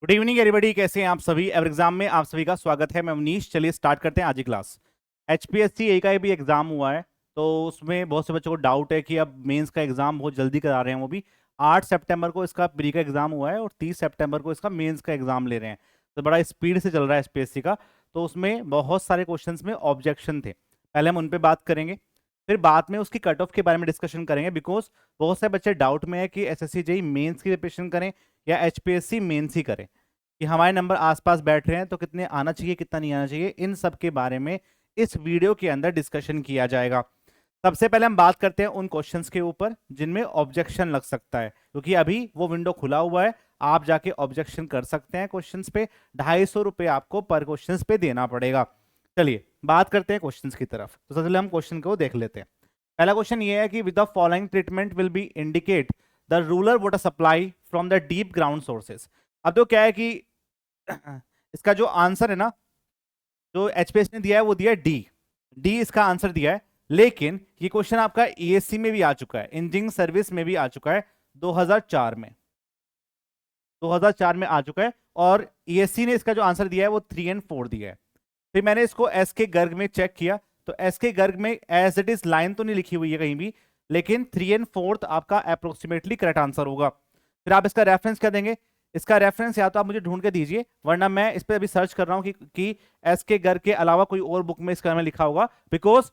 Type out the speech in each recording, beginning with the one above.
Good evening everybody, कैसे हैं आप सभी। एवर एग्जाम में आप सभी का स्वागत है। मैं मनीष। चलिए स्टार्ट करते हैं आज की क्लास। एचपीएससी ए का भी एग्जाम हुआ है, तो उसमें बहुत से बच्चों को डाउट है कि अब मेंस का एग्जाम बहुत जल्दी करा रहे हैं। वो भी 8 सितंबर को इसका प्री का एग्जाम हुआ है और 30 सितंबर को इसका मेंस का एग्जाम ले रहे हैं। तो बड़ा स्पीड से चल रहा है एचपीएससी का। तो उसमें बहुत सारे क्वेश्चंस में ऑब्जेक्शन थे, पहले हम उन पर बात करेंगे, फिर बाद में उसकी कट ऑफ के बारे में डिस्कशन करेंगे। बिकॉज बहुत से बच्चे डाउट में है कि एसएससी जेईई मेंस की प्रिपरेशन करें या एचपीएससी मेंस ही करें, कि हमारे नंबर आसपास बैठ रहे हैं तो कितने आना चाहिए कितना नहीं आना चाहिए। इन सब के बारे में इस वीडियो के अंदर डिस्कशन किया जाएगा। सबसे पहले हम बात करते हैं उन क्वेश्चंस के ऊपर जिनमें ऑब्जेक्शन लग सकता है, क्योंकि अभी वो विंडो खुला हुआ है, आप जाके ऑब्जेक्शन कर सकते हैं क्वेश्चंस पे। 250 रुपये आपको पर क्वेश्चंस पे देना पड़ेगा। चलिए बात करते हैं क्वेश्चंस की तरफ। तो सबसे पहले हम क्वेश्चन को देख लेते हैं। पहला क्वेश्चन ये है कि with the following treatment will be indicate the rural water supply from the deep ground sources. अब तो क्या है कि इसका जो आंसर है ना, जो एचपीएस ने दिया है वो दिया है डी। डी इसका आंसर दिया है, लेकिन ये क्वेश्चन आपका ईएससी में भी आ चुका है, इंजीनियरिंग सर्विस में भी आ चुका है 2004 में। 2004 में आ चुका है और ईएससी ने इसका जो आंसर दिया है वो 3 और 4 दिया है। फिर मैंने इसको एस के गर्ग में चेक किया, तो एस के गर्ग में एज इट इज लाइन तो नहीं लिखी हुई है कहीं भी, लेकिन 3 और 4 आपका अप्रोक्सीमेटली करेक्ट आंसर होगा। फिर आप इसका रेफरेंस क्या देंगे? इसका रेफरेंस या तो आप मुझे ढूंढ के दीजिए, वरना मैं इस पर अभी सर्च कर रहा हूं कि एस के गर्ग के अलावा कोई और बुक में इसका में लिखा होगा। बिकॉज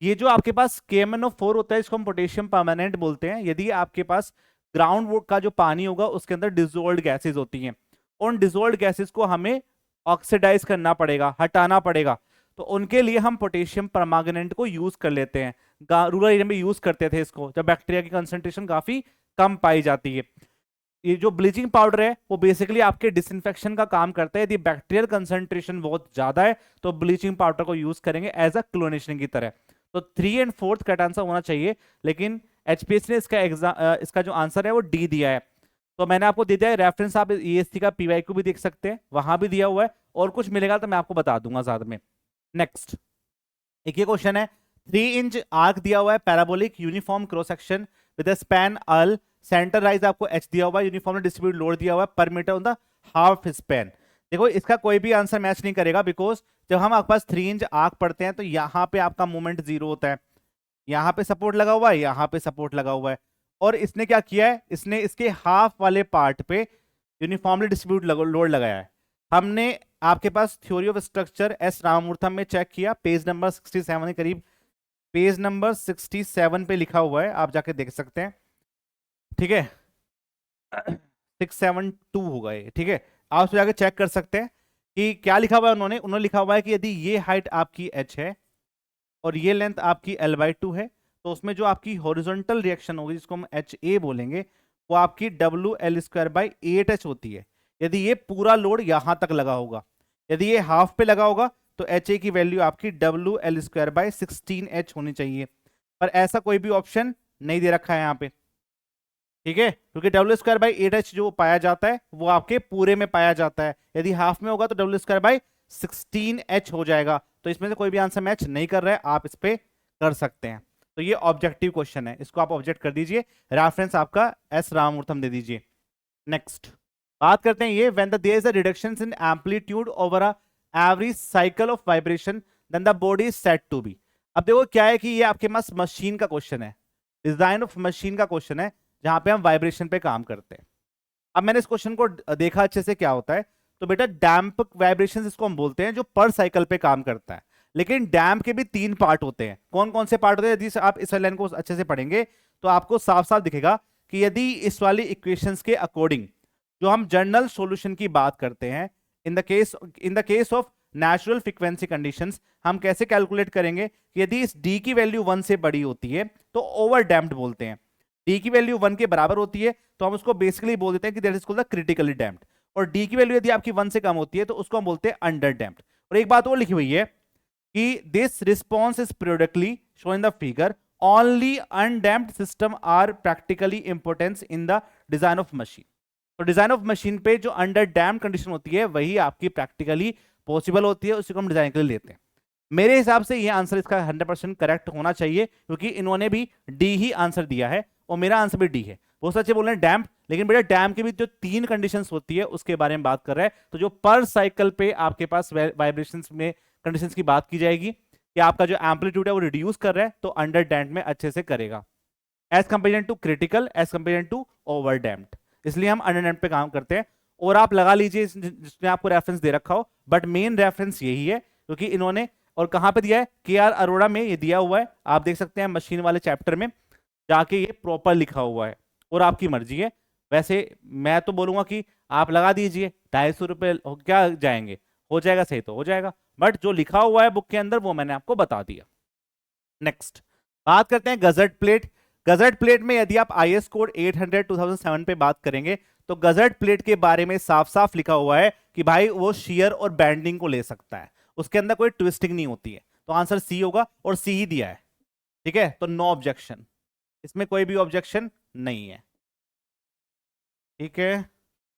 ये जो आपके पास KMnO4 होता है, इसको हम पोटेशियम परमानेंट बोलते हैं। यदि आपके पास ग्राउंड का जो पानी होगा उसके अंदर डिजोल्ड गैसेज होती हैं, उन डिजोल्ड गैसेज को हमें ऑक्सीडाइज करना पड़ेगा, हटाना पड़ेगा। तो उनके लिए हम पोटेशियम परमांगनेट को यूज कर लेते हैं। रूरल एरिया में यूज करते थे इसको जब बैक्टीरिया की कंसंट्रेशन काफी कम पाई जाती है। ये जो ब्लीचिंग पाउडर है वो बेसिकली आपके डिसइंफेक्शन का काम करता है। यदि बैक्टीरियल कंसंट्रेशन बहुत ज्यादा है तो ब्लीचिंग पाउडर को यूज करेंगे एज अ क्लोनेशन की तरह। तो 3 और 4 करेक्ट आंसर होना चाहिए, लेकिन एचपीएस ने इसका जो आंसर है वो डी दिया है। तो मैंने आपको दे दिया है रेफरेंस, आप ईएससी का पीवाईक्यू भी देख सकते हैं, वहां भी दिया हुआ है, और कुछ मिलेगा तो मैं आपको बता दूंगा साथ में। नेक्स्ट एक ये क्वेश्चन है, 3 इंच आर्क दिया हुआ है, parabolic uniform cross section with span L, centre rise आपको एच दिया हुआ है, यूनिफॉर्मली डिस्ट्रीब्यूट लोड दिया हुआ है per metre on the half span. देखो इसका कोई भी आंसर मैच नहीं करेगा, बिकॉज जब हम आपके पास 3 इंच आर्क पढ़ते हैं तो यहाँ पे आपका मूवमेंट 0 होता है, यहाँ पे सपोर्ट लगा हुआ है, यहाँ पे सपोर्ट लगा हुआ है, और इसने क्या किया है, इसने इसके हाफ वाले पार्ट पे यूनिफॉर्मली डिस्ट्रीब्यूट लोड लगाया है। हमने आपके पास थ्योरी ऑफ स्ट्रक्चर एस राममूर्तम में चेक किया, पेज नंबर 67 के करीब, पेज नंबर 67 पे लिखा हुआ है, आप जाके देख सकते हैं। ठीक है 672 होगा ये, ठीक है, आप उसको जाके चेक कर सकते हैं कि क्या लिखा हुआ है। उन्होंने लिखा हुआ है कि यदि ये हाइट आपकी h है और ये लेंथ आपकी L/2 है, तो उसमें जो आपकी हॉरिजॉन्टल रिएक्शन होगी जिसको हम HA बोलेंगे, वो आपकी WL²/8h होती है। यदि ये पूरा लोड यहां तक लगा होगा, यदि ये हाफ पे लगा होगा तो HA की वैल्यू आपकी WL²/16h होनी चाहिए, पर ऐसा कोई भी ऑप्शन नहीं दे रखा है यहाँ पे। ठीक है, क्योंकि W²/8h जो पाया जाता है वो आपके पूरे में पाया जाता है, यदि हाफ में होगा तो W²/16h हो जाएगा। तो इसमें से कोई भी आंसर मैच नहीं कर रहा है, आप इस पे कर सकते हैं। तो ये ऑब्जेक्टिव क्वेश्चन है, इसको आप ऑब्जेक्ट कर दीजिए, रेफरेंस आपका एस राममूर्तम दे दीजिए। नेक्स्ट बात करते हैं ये, when there is a reduction in amplitude over a average cycle of vibration then the body is said to be. अब देखो क्या है कि ये आपके पास मशीन का क्वेश्चन है, डिजाइन ऑफ मशीन का क्वेश्चन है, जहां पे हम वाइब्रेशन पे काम करते हैं। अब मैंने इस क्वेश्चन को देखा अच्छे से क्या होता है, तो बेटा डैम्प वाइब्रेशन इसको हम बोलते हैं, जो पर साइकिल पे काम करता है। लेकिन डैम्प के भी 3 पार्ट होते हैं। कौन कौन से पार्ट होते हैं? यदि आप इस लाइन को अच्छे से पढ़ेंगे तो आपको साफ साफ दिखेगा कि यदि इस वाली इक्वेशंस के अकॉर्डिंग जो हम जनरल सॉल्यूशन की बात करते हैं, in the case of natural frequency conditions, हम कैसे कैलकुलेट करेंगे कि यदि इस डी की वैल्यू 1 से बड़ी होती है तो ओवर डैम्प्ड बोलते हैं, डी की वैल्यू 1 के बराबर होती है तो हम उसको बेसिकली बोल देते हैं कि that is called the critically damped, और डी की वैल्यू यदि आपकी 1 से कम होती है तो उसको हम बोलते हैं अंडर डैम्प्ड। और एक बात और लिखी हुई है कि this response is periodically shown in the figure, only undamped system are practically importance in the design of machine। तो डिजाइन ऑफ मशीन पे जो अंडर डैम्प्ड कंडीशन होती है वही आपकी प्रैक्टिकली पॉसिबल होती है, उसी को हम डिजाइन के लिए लेते हैं। मेरे हिसाब से ये आंसर इसका 100% करेक्ट होना चाहिए, क्योंकि इन्होंने भी डी ही आंसर दिया है और मेरा आंसर भी डी है। बहुत सच्चे बोल रहे हैं डैम्प, लेकिन बेटा डैम्प की भी जो 3 कंडीशंस होती है उसके बारे में बात कर रहा है। तो जो पर साइकिल पे आपके पास वाइब्रेशंस में कंडीशंस की बात की जाएगी कि आपका जो एम्पलीट्यूड है वो रिड्यूस कर रहा है तो अंडर डैम्प में अच्छे से करेगा, as comparison to critical, as comparison to over damped, इसलिए हम अंडर डैम्प पे काम करते हैं। और आप लगा लीजिए जिसमें आपको रेफरेंस दे रखा हो, बट मेन रेफरेंस यही है क्योंकि इन्होंने, और कहां पे दिया है, KR अरोड़ा में ये दिया हुआ है, आप देख सकते हैं मशीन वाले चैप्टर में जाके ये प्रॉपर लिखा हुआ है, और आपकी मर्जी है। वैसे मैं तो बोलूंगा कि आप लगा दीजिए, 250 रुपये क्या जाएंगे, हो जाएगा सही तो हो जाएगा, बट जो लिखा हुआ है बुक के अंदर वो मैंने आपको बता दिया। नेक्स्ट बात करते हैं गजट प्लेट। गजट प्लेट में यदि आप IS कोड 800 2007 पे बात करेंगे तो गजट प्लेट के बारे में साफ साफ लिखा हुआ है कि भाई वो शेयर और बैंडिंग को ले सकता है, उसके अंदर कोई ट्विस्टिंग नहीं होती है। तो आंसर सी होगा, और सी ही दिया है, ठीक है, तो नो ऑब्जेक्शन, इसमें कोई भी ऑब्जेक्शन नहीं है, ठीक है।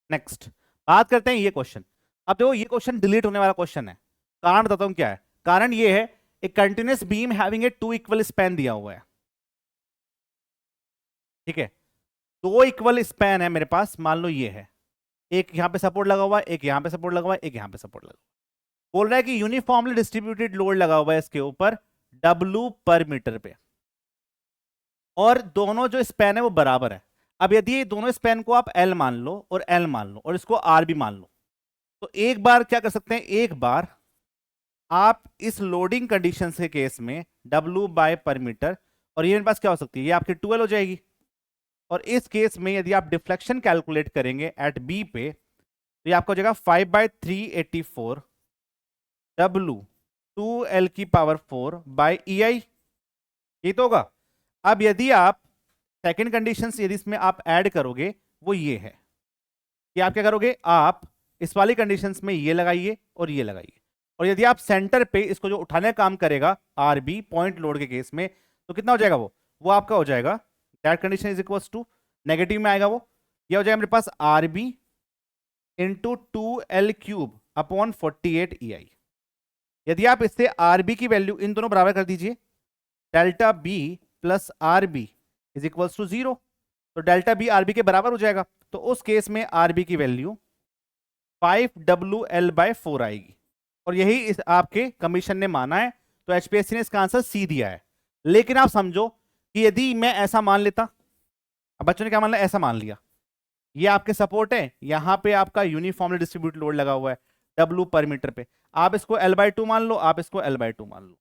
नेक्स्ट बात करते हैं ये क्वेश्चन। अब देखो ये क्वेश्चन डिलीट होने वाला क्वेश्चन है, कारण बताता हूं क्या है। कारण ये है, एक continuous beam having a 2 equal span दिया हुआ है, ठीक है, 2 इक्वल स्पैन है मेरे पास, मान लो ये है, एक यहां पे सपोर्ट लगा हुआ है, एक यहां पे सपोर्ट लगा हुआ है, एक यहां पे सपोर्ट लगा हुआ है। बोल रहा है कि यूनिफॉर्मली डिस्ट्रीब्यूटेड लोड लगा हुआ है इसके ऊपर W पर मीटर पे, और दोनों जो स्पैन है वो बराबर है। अब यदि ये दोनों स्पैन को आप L मान लो और L मान लो और इसको R भी मान लो, तो एक बार क्या कर सकते हैं, एक बार आप इस लोडिंग कंडीशन के केस में W बाय पर मीटर, और ये मेरे पास क्या हो सकती है, ये आपकी 12 हो जाएगी। और इस केस में यदि आप डिफ्लेक्शन कैलकुलेट करेंगे एट B पे, तो ये आपका हो जाएगा 5/384 W 2L की पावर 4 बाय EI, ये तो होगा। अब यदि आप सेकंड कंडीशन यदि इसमें आप ऐड करोगे वो ये है कि आप क्या करोगे, आप इस वाली कंडीशंस में ये लगाइए और ये लगाइए, और यदि आप सेंटर पे इसको जो उठाने का काम करेगा RB पॉइंट लोड के केस में, तो कितना हो जाएगा, वो आपका हो जाएगा that condition is equals to, negative में आएगा वो, ये हो जाएगा मेरे पास RB into 2L cube upon 48 EI। यदि आप इससे RB की वैल्यू इन दोनों बराबर कर दीजिए, delta B plus RB is equals to 0, तो डेल्टा B RB के बराबर हो जाएगा, तो उस केस में RB की वैल्यू 5WL/4 आएगी, और यही इस आपके कमीशन ने माना है, तो HPSC ने इसका आंसर सी दिया है। लेकिन आप समझो कि यदि मैं ऐसा मान लेता, अब बच्चों ने क्या मान लिया, ऐसा मान लिया, ये आपके सपोर्ट है, यहां पे आपका यूनिफॉर्मली डिस्ट्रीब्यूट लोड लगा हुआ है W पर मीटर पे, आप इसको L/2 मान लो, आप इसको L/2 मान लो,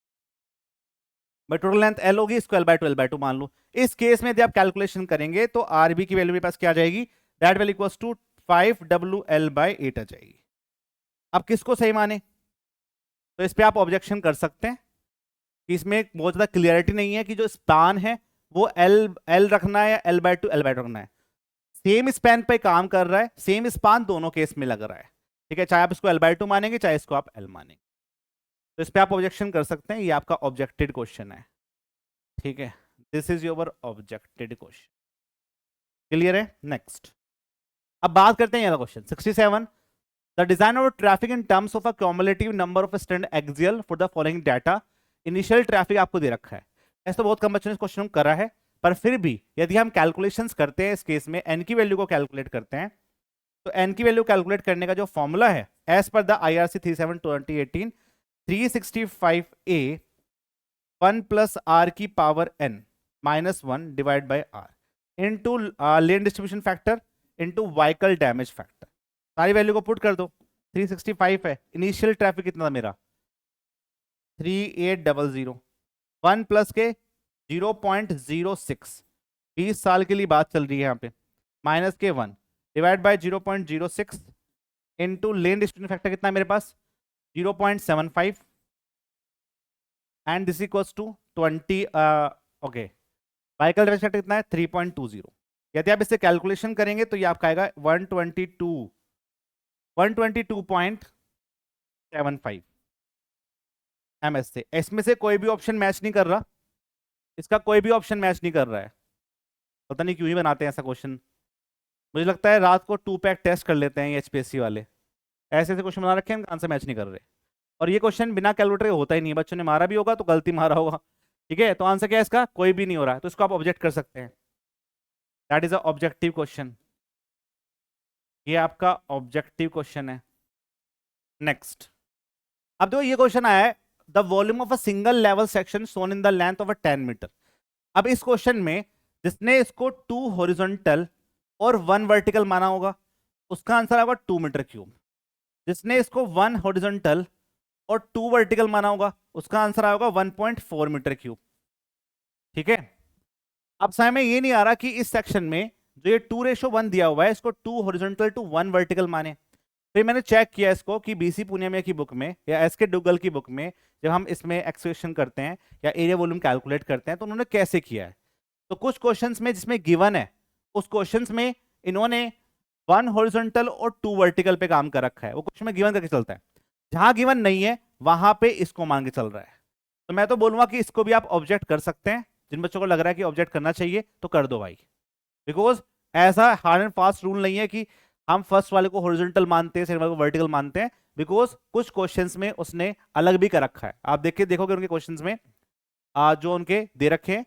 भाई टोटल लेंथ L होगी, इसको L/2 मान लो। इस केस में यदि आप कैलकुलेशन करेंगे तो RB की वैल्यू मेरे पास क्या आ जाएगी, that value equals to 5WL/8 आ जाएगी। अब किसको सही माने, तो इस पे आप ऑब्जेक्शन कर सकते हैं कि इसमें बहुत ज्यादा क्लियरिटी नहीं है कि जो स्पान है वो L रखना है या L/2 रखना है, सेम स्पैन पे काम कर रहा है, सेम स्पान दोनों केस में लग रहा है, ठीक है, चाहे आप इसको L/2 मानेंगे चाहे इसको आप L मानेंगे, तो इस पे आप ऑब्जेक्शन कर सकते हैं, ये आपका ऑब्जेक्टेड क्वेश्चन है, ठीक है, this is your objected question, clear है। नेक्स्ट अब बात करते हैं ये question 67, the design of traffic in terms of a cumulative number of stand axial for the following data. Initial traffic आपको दे रखा है, ऐसा तो बहुत कम बच्चों ने इस क्वेश्चन को करा है, पर फिर भी यदि हम कैलकुलेशंस करते हैं इस केस में n की वैल्यू को कैलकुलेट करते हैं, तो n की वैल्यू कैलकुलेट करने का जो फॉर्मूला है as per the IRC 37/2018 365A 1 plus R की power n minus 1 divide by R into lane distribution factor into vehicle damage factor, सारी वैल्यू को पुट कर दो। 365 है, इनिशियल ट्रैफिक कितना था मेरा 3800, 1 प्लस के 0.06, 20 साल के लिए बात चल रही है यहाँ पे, माइनस के 1 divide by 0.06 into lane distribution factor कितना है मेरे पास 0.75 and this equals to 20, okay, vehicle damage factor कितना है 3.20। यदि आप इससे कैलकुलेशन करेंगे तो ये आपका आएगा 122.75 MS से। इसमें से कोई भी ऑप्शन मैच नहीं कर रहा, इसका कोई भी ऑप्शन मैच नहीं कर रहा है, पता नहीं क्यों ही बनाते हैं ऐसा क्वेश्चन। मुझे लगता है रात को 2 पैक टेस्ट कर लेते हैं ये HPSC वाले, ऐसे ऐसे क्वेश्चन बना रखे हैं, आंसर मैच नहीं कर रहे, और ये क्वेश्चन बिना कैलकुलेटर के होता ही नहीं है, बच्चों ने मारा भी होगा तो गलती मारा होगा, ठीक है, तो आंसर क्या है इसका, कोई भी नहीं हो रहा है, तो इसको आप ऑब्जेक्ट कर सकते हैं। That is a objective question, ये आपका ऑब्जेक्टिव क्वेश्चन है। नेक्स्ट, अब देखो ये क्वेश्चन आया है, the volume of a single level section zone in the length of a 10 metre. अब इस क्वेश्चन में जिसने इसको 2 हॉरिजॉन्टल और 1 वर्टिकल माना होगा उसका आंसर होगा 2 मीटर क्यूब। जिसने इसको 1 हॉरिजॉन्टल और 2 वर्टिकल माना होगा उसका आंसर आएगा 1.4 मीटर क्यूब। ठीक है, अब समय में ये नहीं आ रहा कि इस सेक्शन में जो ये 2:1 दिया हुआ है इसको 2 हॉरिजॉन्टल टू 1 वर्टिकल माने। फिर मैंने चेक किया इसको कि बीसी पुनिया की बुक में या एस के डुगल की बुक में जब हम इसमें एक्सप्रेशन करते हैं या एरिया वॉल्यूम कैलकुलेट करते हैं तो उन्होंने कैसे किया है। तो कुछ क्वेश्चंस में जिसमें गिवन है उस क्वेश्चंस में इन्होंने 1 हॉरिजॉन्टल और 2 वर्टिकल पे काम कर रखा है, वो क्वेश्चन में गिवन करके चलता है। जहां गिवन नहीं है वहां पे इसको मान के चल रहा है। तो मैं तो बोलूंगा कि इसको भी आप ऑब्जेक्ट कर सकते हैं। जिन बच्चों को लग रहा है कि ऑब्जेक्ट करना चाहिए तो कर दो भाई, बिकॉज ऐसा हार्ड एंड फास्ट रूल नहीं है कि हम फर्स्ट वाले को हॉरिजॉन्टल मानते हैं सेकंड वाले को वर्टिकल मानते हैं, बिकॉज कुछ क्वेश्चंस में उसने अलग भी कर रखा है। आप देखोगे उनके क्वेश्चंस में जो उनके दे रखे हैं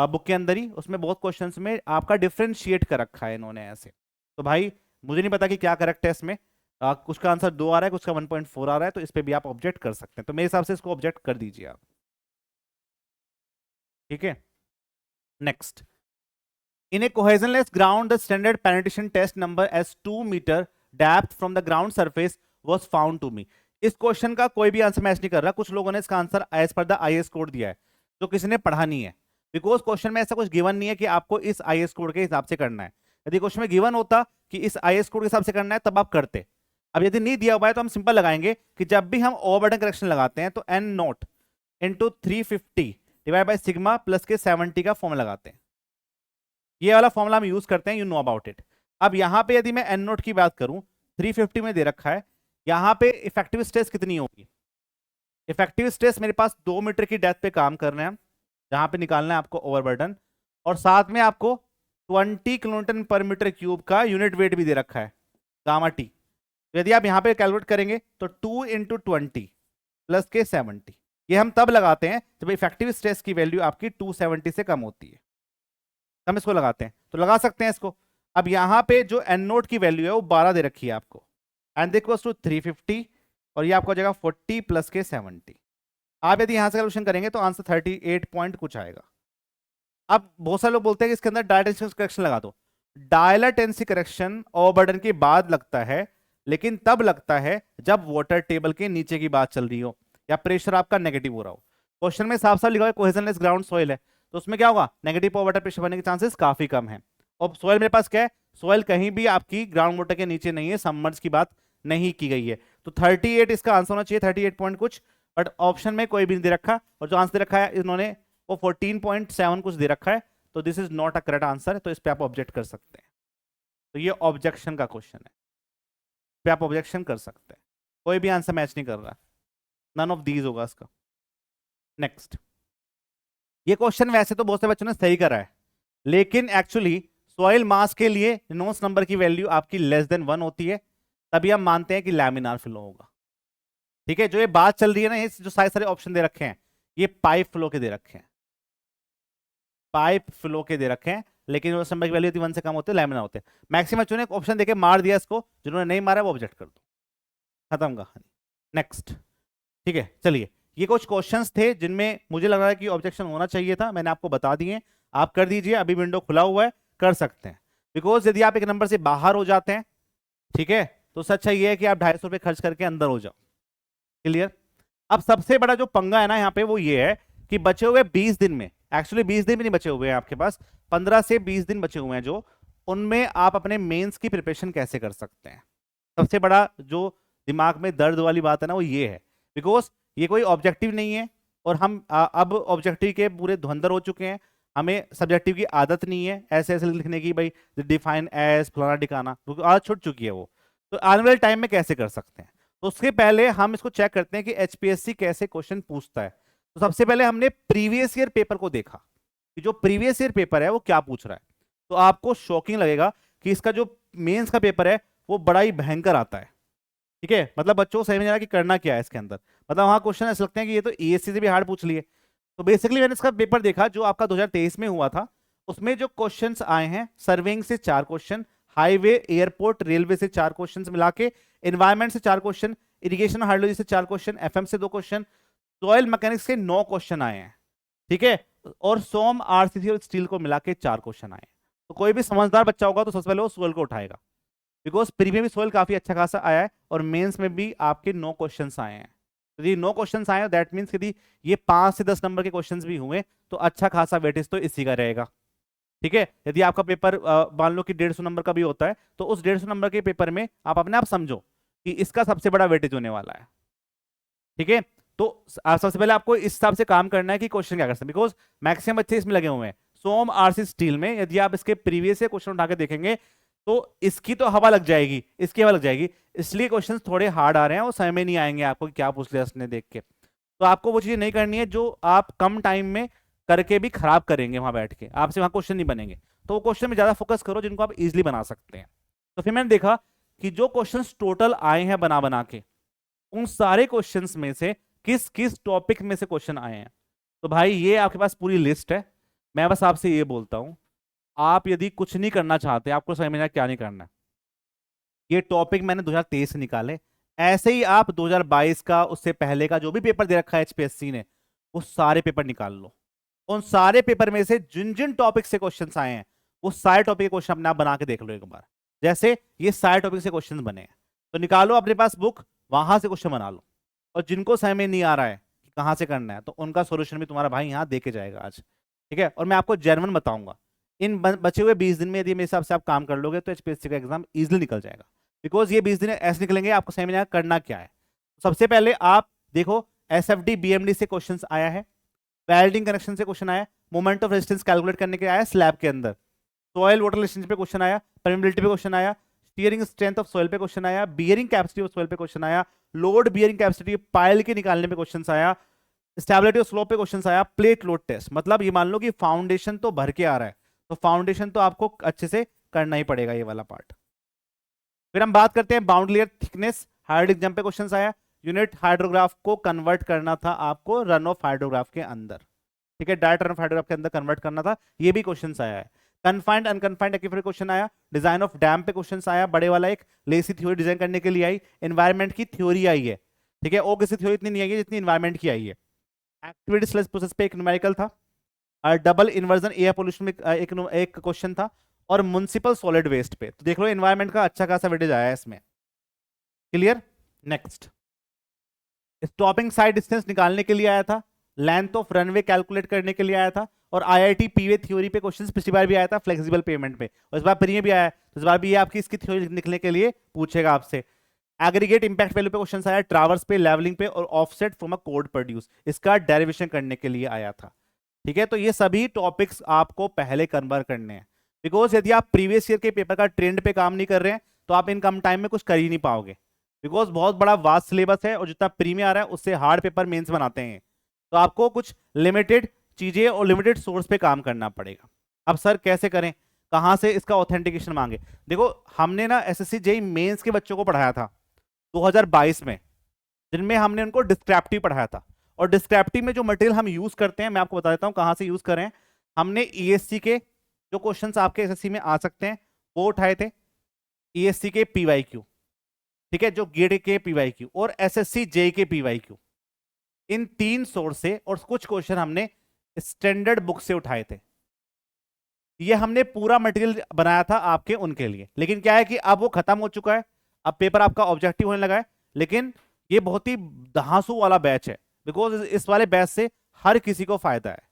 बुक के अंदर ही, उसमें बहुत क्वेश्चंस में आपका डिफरेंशिएट कर रखा है इन्होंने ऐसे। तो भाई मुझे नहीं पता कि क्या करेक्ट है इसमें, कुछ का आंसर 2 आ रहा है, कुछ का 1.4 आ रहा है, तो इस पे भी आप ऑब्जेक्ट कर सकते हैं। तो मेरे हिसाब से इसको ऑब्जेक्ट कर दीजिए आप। ठीक है, next, in a cohesionless ground the standard penetration test number as 2 meter depth from the ground surface was found to me। इस क्वेश्चन का कोई भी आंसर मैच नहीं कर रहा। कुछ लोगों ने इसका answer as per the IS code दिया है जो किसी ने पढ़ा नहीं है, बिकॉज क्वेश्चन में ऐसा कुछ गिवन नहीं है कि आपको इस आईएस कोड के हिसाब से करना है। यदि क्वेश्चन में गिवन होता कि इस आईएस कोड के हिसाब से करना है तब आप करते। अब यदि नहीं दिया हुआ है तो हम सिंपल लगाएंगे कि जब भी हम ओवर बटन करेक्शन लगाते हैं तो N naught into 350 divide by sigma plus के 70 का फॉर्मूला लगाते हैं। ये वाला फॉर्मूला हम यूज करते हैं, यू नो अबाउट इट। अब यहां पे यदि मैं एन नोट की बात करूं 350 में दे रखा है, यहां पे इफेक्टिव स्ट्रेस कितनी होगी? इफेक्टिव स्ट्रेस मेरे पास 2 मीटर की डेप्थ पे काम कर रहे हैं, जहां पे निकालना है आपको ओवरबर्डन, और साथ में आपको 20 किलोन्यूटन पर मीटर क्यूब का यूनिट वेट भी दे रखा है गामा टी। तो यदि आप यहाँ पे कैलकुलेट करेंगे तो 2 इंटू 20 प्लस के 70, ये हम तब लगाते हैं जब इफेक्टिव स्ट्रेस की वैल्यू आपकी 270 से कम होती है, हम इसको लगाते हैं। तो लगा सकते हैं इसको। अब यहां पे जो एन नोट की वैल्यू है वो 12 दे रखी है आपको, एंड इक्वल्स टू 350, और ये आपको जगह 40 प्लस के 70। आप यदि यहां से कैलकुलेशन करेंगे तो आंसर 38 पॉइंट कुछ आएगा। अब बहुत सारे लोग बोलते हैं कि इसके अंदर डायलेटेंसी करेक्शन लगा दो। डायलेटेंसी करेक्शन ओवरबर्डन के बाद लगता है, लेकिन तब लगता है जब वाटर टेबल के नीचे की बात चल रही हो या प्रेशर आपका नेगेटिव हो रहा हो। क्वेश्चन में साफ साफ लिखा है कोहेजनलेस ग्राउंड सॉइल है, तो उसमें क्या होगा, नेगेटिव वाटर प्रेशर बनने के चांसेस काफी कम है। और सॉइल मेरे पास क्या है, सॉइल कहीं भी आपकी ग्राउंड वाटर के नीचे नहीं है, सबमर्ज की बात नहीं की गई है। तो 38 इसका आंसर होना चाहिए, 38 पॉइंट कुछ, बट ऑप्शन में कोई भी नहीं दे रखा, और जो आंसर दे रखा है इन्होंने वो 14.7 कुछ दे रखा है। तो this is not a correct answer, तो इस पे आप ऑब्जेक्ट कर सकते हैं। तो ये ऑब्जेक्शन का क्वेश्चन है, इस पे आप ऑब्जेक्शन कर सकते हैं। कोई भी आंसर मैच नहीं कर रहा, नन ऑफ दीज होगा इसका। नेक्स्ट, ये क्वेश्चन वैसे तो बहुत से बच्चों ने सही करा है, लेकिन एक्चुअली सॉइल मास के लिए रेनॉल्ड्स नंबर की वैल्यू आपकी लेस देन 1 होती है, तभी हम मानते हैं कि लैमिनार फ्लो होगा। ठीक है, जो ये बात चल रही है ना, ये जो सारे ऑप्शन दे रखे हैं ये पाइप फ्लो के दे रखे हैं, पाइप फ्लो के दे रखे हैं, लेकिन उस नंबर की वैल्यू यदि 1 से कम होते हैं लैमिनार होते हैं। मैक्सिमम बच्चों ने ऑप्शन देके मार दिया इसको, जिन्होंने नहीं मारा वो ऑब्जेक्ट कर दो, खत्म कहानी। नेक्स्ट, ठीक है, चलिए, ये कुछ क्वेश्चंस थे जिनमें मुझे लग रहा है कि ऑब्जेक्शन होना चाहिए था, मैंने आपको बता दिए, आप कर दीजिए। अभी विंडो खुला हुआ है, कर सकते हैं, बिकॉज यदि आप एक नंबर से बाहर हो जाते हैं, ठीक है, तो सच ये है कि आप 250 रुपये खर्च करके अंदर हो जाओ। क्लियर? अब सबसे बड़ा जो पंगा है ना यहाँ पे वो ये है कि बचे हुए 20 दिन में, एक्चुअली 20 दिन भी नहीं बचे हुए हैं आपके पास, 15 से 20 दिन बचे हुए हैं जो, उनमें आप अपने मेंस की प्रिपरेशन कैसे कर सकते हैं। सबसे बड़ा जो दिमाग में दर्द वाली बात है ना वो ये है, बिकॉज ये कोई ऑब्जेक्टिव नहीं है, और हम अब ऑब्जेक्टिव के पूरे धुंधर हो चुके हैं, हमें सब्जेक्टिव की आदत नहीं है ऐसे ऐसे लिखने की, भाई डिफाइन एज फलाना ठिकाना, क्योंकि आदत छूट चुकी है वो। तो आने वाले टाइम में कैसे कर सकते हैं, तो उसके पहले हम इसको चेक करते हैं कि एचपीएससी कैसे क्वेश्चन पूछता है। तो सबसे पहले हमने प्रीवियस ईयर पेपर को देखा कि जो प्रीवियस ईयर पेपर है वो क्या पूछ रहा है। तो आपको शॉकिंग लगेगा कि इसका जो मेंस का पेपर है वो बड़ा ही भयंकर आता है। ठीक है, मतलब बच्चों को समझ नहीं आ रहा कि करना क्या है इसके अंदर, मतलब वहां क्वेश्चन ऐसे लगते हैं कि ये तो ईएससी से भी हार्ड पूछ लिए। तो बेसिकली मैंने इसका पेपर देखा जो आपका 2023 में हुआ था, उसमें जो क्वेश्चंस आए हैं, सर्वेइंग से 4 क्वेश्चन, हाईवे एयरपोर्ट रेलवे से 4 क्वेश्चन मिला के, एनवायरमेंट से 4 क्वेश्चन, इरिगेशन हाइड्रोलॉजी से 4 क्वेश्चन, एफएम से 2 क्वेश्चन, सॉइल मैकेनिक्स से 9 क्वेश्चन आए हैं, ठीक है, और सोम आरसीसी और स्टील को मिला के 4 क्वेश्चन आए हैं। तो कोई भी समझदार बच्चा होगा तो सबसे पहले वो सोइल को उठाएगा, बिकॉज प्री में भी सोइल काफी अच्छा खासा आया है और मेंस में भी आपके 9 क्वेश्चंस आए हैं। तो ये 9 क्वेश्चंस आए हैं, दैट मीन्स यदि ये 5 से 10 नंबर के क्वेश्चंस भी हुए तो अच्छा खासा वेटेज तो इसी का रहेगा, ठीक है। यदि आपका पेपर मान लो कि 150 नंबर का भी होता है तो उस 150 नंबर के पेपर में आप अपने आप समझो कि इसका सबसे बड़ा वेटेज होने वाला है, ठीक है। तो सबसे पहले आपको इस हिसाब से काम करना है कि क्वेश्चन क्या कर सकते हैं, बिकॉज मैक्सिमम बच्चे इसमें लगे हुए हैं। सोम आरसी स्टील में यदि आप इसके प्रीवियस से क्वेश्चन उठा के देखेंगे तो इसकी तो हवा लग जाएगी, इसकी हवा लग जाएगी, इसलिए क्वेश्चंस थोड़े हार्ड आ रहे हैं और समय में नहीं आएंगे आपको कि क्या पूछ लिया उसने देख के। तो आपको वो चीज नहीं करनी है जो आप कम टाइम में करके भी खराब करेंगे वहां बैठ के, आपसे वहां क्वेश्चन नहीं बनेंगे। तो वो क्वेश्चन में ज्यादा फोकस करो जिनको आप इजिली बना सकते हैं। तो फिर मैंने देखा कि जो क्वेश्चंस टोटल आए हैं बना बना के, उन सारे क्वेश्चंस में से किस किस टॉपिक में से क्वेश्चन आए हैं। तो भाई ये आपके पास पूरी लिस्ट है। मैं बस आपसे ये बोलता हूं, आप यदि कुछ नहीं करना चाहते, आपको समझ में क्या नहीं करना है, ये टॉपिक मैंने 2023 से निकाले, ऐसे ही आप 2022 का उससे पहले का जो भी पेपर दे रखा है एचपीएससी ने, वो सारे पेपर निकाल लो। उन सारे पेपर में से जिन जिन टॉपिक से क्वेश्चंस आए हैं वो सारे टॉपिक के क्वेश्चन अपने आप बना के देख लो एक बार। जैसे ये सारे टॉपिक से क्वेश्चन बने हैं तो निकालो अपने पास बुक, वहां से क्वेश्चन बना लो। और जिनको समझ में नहीं आ रहा है कि कहाँ से करना है तो उनका सोल्यूशन भी तुम्हारा भाई यहाँ दे के जाएगा आज, ठीक है। और मैं आपको जेन्युइन बताऊंगा, इन बचे हुए 20 दिन में यदि मेरे हिसाब से आप काम कर लोगे तो एचपीएससी का एग्जाम इजिली निकल जाएगा। बिकॉज ये 20 दिन ऐसे निकलेंगे आपको समझ में आएगा करना क्या है। सबसे पहले आप देखो, एसएफडी बीएमडी से क्वेश्चंस आया है, वेल्डिंग कनेक्शन से क्वेश्चन आया, मोमेंट ऑफ रेजिस्टेंस कैलकुलेट करने के आया स्लैब के अंदर, सॉइल वाटर रिलेशनशिप पे क्वेश्चन आया, परमेबिलिटी पे क्वेश्चन आया, स्टीयरिंग स्ट्रेंथ ऑफ सॉइल पे क्वेश्चन आया, बियरिंग कैपेसिटी ऑफ सॉइल पे क्वेश्चन आया, लोड बियरिंग कैपेसिटी पाइल के निकालने पे क्वेश्चन आया, स्टेबिलिटी ऑफ स्लोप पे क्वेश्चन आया, प्लेट लोड टेस्ट। मतलब ये मान लो कि फाउंडेशन तो भर के आ रहा है, तो फाउंडेशन तो आपको अच्छे से करना ही पड़ेगा ये वाला पार्ट। फिर हम बात करते हैं bound layer thickness, hydraulic jump पे क्वेश्चन आया, यूनिट हाइड्रोग्राफ को कन्वर्ट करना था आपको रन ऑफ हाइड्रोग्राफ के अंदर, ठीक है, डायरेक्ट रन ऑफ हाइड्रोग्राफ के अंदर कन्वर्ट करना था, ये भी क्वेश्चन आया है। कन्फाइंड अनकन्फाइंड एक्विफर क्वेश्चन आया, डिजाइन ऑफ डैम पे क्वेश्चन आया, बड़े वाला एक लेसी थ्योरी डिजाइन करने के लिए आई, एनवायरमेंट की थ्योरी आई है, ठीक है, और किसी थ्योरी इतनी नहीं आई है जितनी एनवायरमेंट की आई है। एक्टिविटी स्लैश प्रोसेस पे एक न्यूमेरिकल था, डबल इन्वर्जन एयर पोल्यूशन में एक क्वेश्चन था, और म्युनिसिपल सॉलिड वेस्ट पे। तो देख लो एनवायरमेंट का अच्छा खासा वेटेज आया है इसमें, clear. Next, stopping side distance निकालने के लिए आया था, लेंथ ऑफ रनवे कैलकुलेट करने के लिए आया था, और आईआईटी पीवे थ्योरी पे क्वेश्चन पिछली बार भी आया था फ्लेक्सिबल पेमेंट पे, और इस बार प्री में भी आया है, तो इस बार भी ये आपकी इसकी थ्योरी लिखने के लिए पूछेगा आपसे। एग्रीगेट इंपैक्ट वैल्यू पे क्वेश्चन आया, ट्रावर्स पे, लेवलिंग पे, और offset from a code produce, इसका डेरिवेशन करने के लिए आया था, ठीक है। तो ये सभी टॉपिक्स आपको पहले कन्वर्ट करने हैं, बिकॉज यदि आप प्रीवियस ईयर के पेपर का ट्रेंड पे काम नहीं कर रहे हैं तो आप इन कम टाइम में कुछ कर ही नहीं पाओगे, बिकॉज बहुत बड़ा वास्ट सिलेबस है और जितना प्री में आ रहा है उससे हार्ड पेपर मेंस बनाते हैं। तो आपको कुछ लिमिटेड चीजें और लिमिटेड सोर्स पे काम करना पड़ेगा। अब सर कैसे करें, कहां से इसका ऑथेंटिकेशन मांगे। देखो हमने ना एसएससी जेईई मेंस के बच्चों को पढ़ाया था 2022 में, जिनमें हमने उनको डिस्क्रिप्टिव पढ़ाया था, और डिस्क्रिप्टिव में जो मटेरियल हम यूज करते हैं मैं आपको बता देता हूं कहां से यूज करें। हमने ईएससी के जो क्वेश्चंस आपके एसएससी में आ सकते हैं वो उठाए थे, ईएससी के पीवाईक्यू, ठीक है, जो गेट के पीवाईक्यू, और एसएससी जेईई के पीवाईक्यू, इन 3 सोर्स से, और कुछ क्वेश्चन हमने स्टैंडर्ड बुक से उठाए थे। ये हमने पूरा मटेरियल बनाया था आपके उनके लिए, लेकिन क्या है कि अब वो खत्म हो चुका है, अब पेपर आपका ऑब्जेक्टिव होने लगा है। लेकिन ये बहुत ही धांसू वाला बैच है, बिकॉज इस वाले बैच से हर किसी को फायदा है।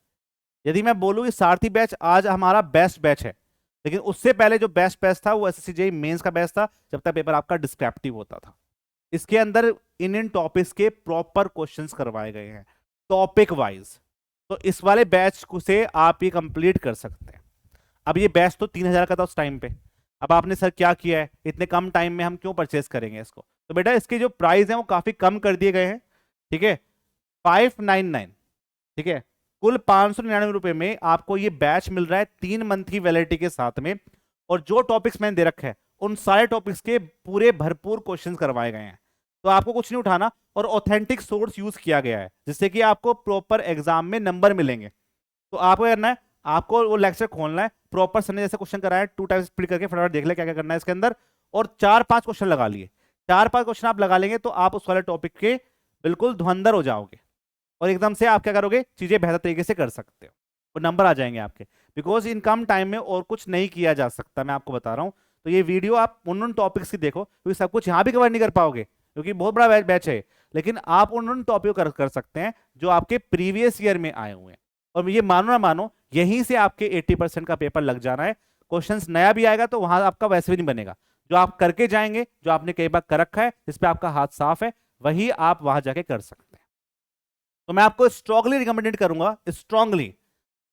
यदि मैं बोलूं कि सारथी बैच आज हमारा बेस्ट बैच है, लेकिन उससे पहले जो बेस्ट बैच था वो एसएससी जेईई मेंस का बैच था, जब तक पेपर आपका डिस्क्रिप्टिव होता था। इसके अंदर इन टॉपिक्स के प्रॉपर क्वेश्चंस करवाए गए हैं टॉपिक वाइज, तो इस वाले बैच से आप ये कंप्लीट कर सकते हैं। अब ये बैच तो 3000 का था उस टाइम पे, अब आपने सर क्या किया है, इतने कम टाइम में हम क्यों परचेस करेंगे इसको, तो बेटा इसके जो प्राइस हैं वो काफी कम कर दिए गए हैं, ठीक है, 599, ठीक है, कुल 599 रुपए में आपको ये बैच मिल रहा है 3 मंथ की वैलिडिटी के साथ में। और जो टॉपिक्स मैंने दे रखे हैं उन सारे टॉपिक्स के पूरे भरपूर क्वेश्चंस करवाए गए हैं, तो आपको कुछ नहीं उठाना, और ऑथेंटिक सोर्स यूज किया गया है जिससे कि आपको प्रॉपर एग्जाम में नंबर मिलेंगे। तो आपको करना है, आपको वो लेक्चर खोलना है, प्रॉपर सर ने जैसे क्वेश्चन कराया 2 टाइम्स स्प्लिट करके फटाफट देख ले क्या क्या करना है इसके अंदर, और 4-5 क्वेश्चन लगा लिए। 4-5 क्वेश्चन आप लगा लेंगे तो आप उस वाले टॉपिक के बिल्कुल धुरंधर हो जाओगे, और एकदम से आप क्या करोगे, चीजें बेहतर तरीके से कर सकते हो और नंबर आ जाएंगे आपके। बिकॉज इन कम टाइम में और कुछ नहीं किया जा सकता, मैं आपको बता रहा हूं। तो ये वीडियो आप उन टॉपिक्स की देखो, क्योंकि सब कुछ यहाँ भी कवर नहीं कर पाओगे क्योंकि बहुत बड़ा बैच है, लेकिन आप उन टॉपिक को कर सकते हैं जो आपके प्रीवियस ईयर में आए हुए हैं। और ये मानो ना मानो, यहीं से आपके 80% का पेपर लग जाना है। क्वेश्चंस नया भी आएगा तो वहां आपका वैसे भी नहीं बनेगा, जो आप करके जाएंगे, जो आपने कई बार कर रखा है, जिसपे आपका हाथ साफ है, वही आप वहां जाके कर सकते हैं। तो मैं आपको स्ट्रांगली रिकमेंडेड करूंगा, स्ट्रांगली,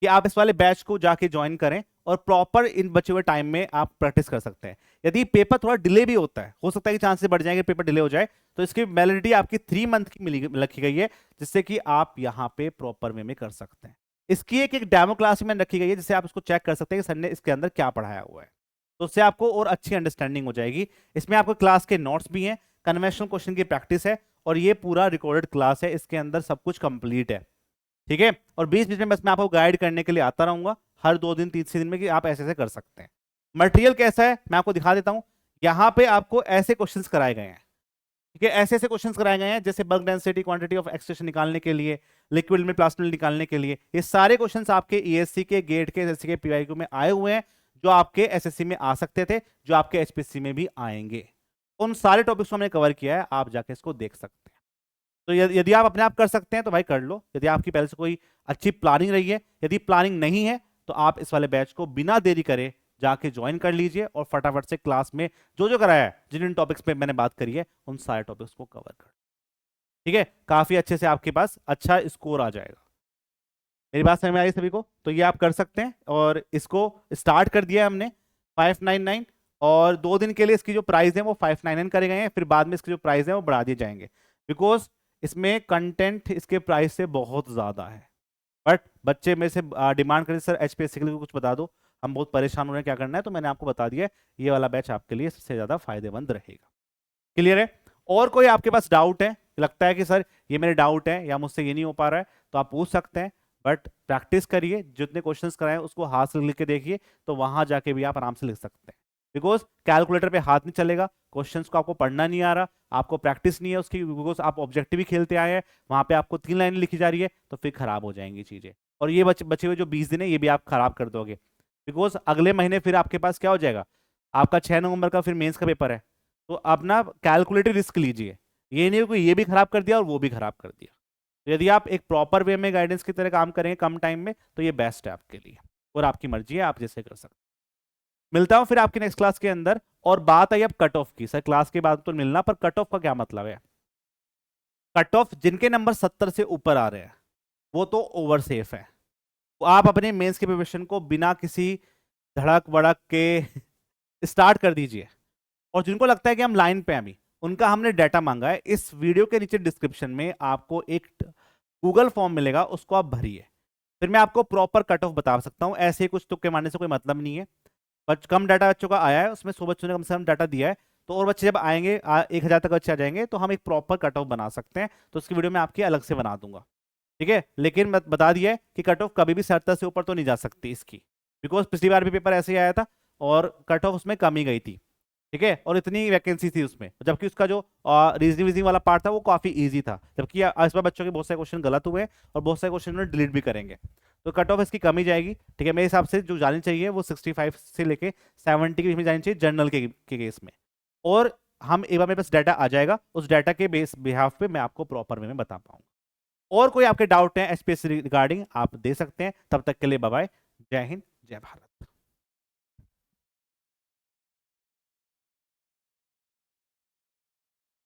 कि आप इस वाले बैच को जाके ज्वाइन करें और प्रॉपर इन बचे हुए टाइम में आप प्रैक्टिस कर सकते हैं। यदि पेपर थोड़ा डिले भी होता है, हो सकता है कि चांसेस बढ़ जाएंगे पेपर डिले हो जाए, तो इसकी वैलिडिटी आपकी 3 मंथ की मिली रखी गई है, जिससे कि आप यहां पे प्रॉपर वे में कर सकते हैं। इसकी एक डेमो क्लास में रखी गई है, जिससे आप इसको चेक कर सकते हैं कि सर ने इसके अंदर क्या पढ़ाया हुआ है, तो उससे आपको और अच्छी अंडरस्टैंडिंग हो जाएगी। इसमें आपको क्लास के नोट्स भी हैं, कन्वेंशनल क्वेश्चन की प्रैक्टिस है, और ये पूरा रिकॉर्डेड क्लास है, इसके अंदर सब कुछ कंप्लीट है। ठीक है, और बीच बीच में बस मैं आपको गाइड करने के लिए आता रहूंगा हर 2 दिन 3 दिन में, कि आप ऐसे ऐसे कर सकते हैं। मटेरियल कैसा है मैं आपको दिखा देता हूं। यहां पे आपको ऐसे क्वेश्चंस कराए गए हैं, ठीक है, ऐसे ऐसे क्वेश्चंस कराए गए हैं, जैसे bulk density, quantity of extraction निकालने के लिए, लिक्विड में प्लास्टिक निकालने के लिए। ये सारे क्वेश्चंस आपके ईएससी के, गेट के, एसएससी के, पीवाईक्यू में आए हुए हैं, जो आपके एसएससी में आ सकते थे, जो आपके एचपीएससी में भी आएंगे। उन सारे टॉपिक्स को हमने कवर किया है, आप जाके इसको देख सकते हैं। तो यदि आप अपने आप कर सकते हैं तो भाई कर लो, यदि आपकी पहले से कोई अच्छी प्लानिंग रही है। यदि प्लानिंग नहीं है तो आप इस वाले बैच को बिना देरी करे जाके ज्वाइन कर लीजिए, और फटाफट से क्लास में जो जो कराया है, जिन जिन टॉपिक्स पे मैंने बात करी है, उन सारे टॉपिक्स को कवर कर, ठीक है, काफी अच्छे से आपके पास अच्छा स्कोर आ जाएगा। मेरी बात समझ में आ रही है सभी को? तो ये आप कर सकते हैं, और इसको स्टार्ट कर दिया है हमने 599, और 2 दिन के लिए इसकी जो प्राइस है वो 599 करे गए हैं, फिर बाद में इसके जो प्राइस है वो बढ़ा दिए जाएंगे, बिकॉज इसमें कंटेंट इसके प्राइस से बहुत ज़्यादा है। बट बच्चे में से डिमांड करें सर एचपीएससी के लिए कुछ बता दो, हम बहुत परेशान हो रहे हैं, क्या करना है, तो मैंने आपको बता दिया ये वाला बैच आपके लिए सबसे ज़्यादा फायदेमंद रहेगा। क्लियर है? और कोई आपके पास डाउट है, लगता है कि सर ये मेरे डाउट है या मुझसे ये नहीं हो पा रहा है, तो आप पूछ सकते हैं। बट प्रैक्टिस करिए, जितने क्वेश्चंस कराए उसको हाथ से लिख के देखिए, तो वहां जाके भी आप आराम से लिख सकते हैं। बिकॉज कैलकुलेटर पे हाथ नहीं चलेगा, क्वेश्चंस को आपको पढ़ना नहीं आ रहा, आपको प्रैक्टिस नहीं है उसकी, बिकॉज आप ऑब्जेक्टिव ही खेलते आए हैं, वहां पे आपको 3 लाइनें लिखी जा रही है, तो फिर खराब हो जाएंगी चीजें। और ये बचे हुए जो 20 दिन है, ये भी आप खराब कर दोगे, बिकॉज अगले महीने फिर आपके पास क्या हो जाएगा, आपका 6 नवंबर का फिर मेंस का पेपर है। तो अपना कैलकुलेटिव रिस्क लीजिए, ये नहीं हो कि ये भी खराब कर दिया और वो भी खराब कर दिया। तो यदि आप एक प्रॉपर वे में गाइडेंस की तरह काम करेंगे कम टाइम में, तो ये बेस्ट है आपके लिए, और आपकी मर्जी है, आप जैसे कर सकते हैं। मिलता हूं फिर आपकी नेक्स्ट क्लास के अंदर। और बात आई अब कट ऑफ की, सर क्लास के बाद तो मिलना, पर कट ऑफ का क्या मतलब है? कट ऑफ जिनके नंबर 70 से ऊपर आ रहे हैं वो तो ओवर सेफ है, तो आप अपने मेंस के प्रिपरेशन को बिना किसी धड़क वड़क के स्टार्ट कर दीजिए। और जिनको लगता है कि हम लाइन पे हैं अभी, उनका हमने डाटा मांगा है, इस वीडियो के नीचे डिस्क्रिप्शन में आपको एक गूगल फॉर्म मिलेगा, उसको आप भरिए, फिर मैं आपको प्रॉपर कट ऑफ बता सकता हूं। ऐसे ही कुछ तुक्के मारने से कोई मतलब नहीं है। बट कम डाटा बच्चों का आया है, उसमें 100 बच्चों ने कम से कम डाटा दिया है, तो और बच्चे जब आएंगे 1000 तक बच्चे आ जाएंगे, तो हम एक प्रॉपर कट ऑफ बना सकते हैं। तो उसकी वीडियो मैं आपकी अलग से बना दूंगा, ठीक है। लेकिन मैं बता दिया है कि कट ऑफ कभी भी 70 से ऊपर तो नहीं जा सकती इसकी, बिकॉज पिछली बार भी पेपर ऐसे ही आया था और कट ऑफ उसमें कम ही गई थी, ठीक है, और इतनी वैकेंसी थी उसमें, जबकि उसका जो रीजनिंग वाला पार्ट था वो काफी इजी था, जबकि इस बार बच्चों के बहुत सारे क्वेश्चन गलत हुए और बहुत सारे क्वेश्चन उन्होंने डिलीट भी करेंगे, तो कट ऑफ इसकी कम ही जाएगी, ठीक है। मेरे हिसाब से जो जानी चाहिए वो 65 से लेके 70 के बीच में जानी चाहिए जनरल के केस में। और हम एक बार मेरे पास डाटा आ जाएगा, उस डाटा के बेस बिहाफ पे मैं आपको प्रॉपर वे में बता पाऊंगा। और कोई आपके डाउट है एचपीएससी रिगार्डिंग, आप दे सकते हैं। तब तक के लिए बाय बाय, जय हिंद, जय भारत।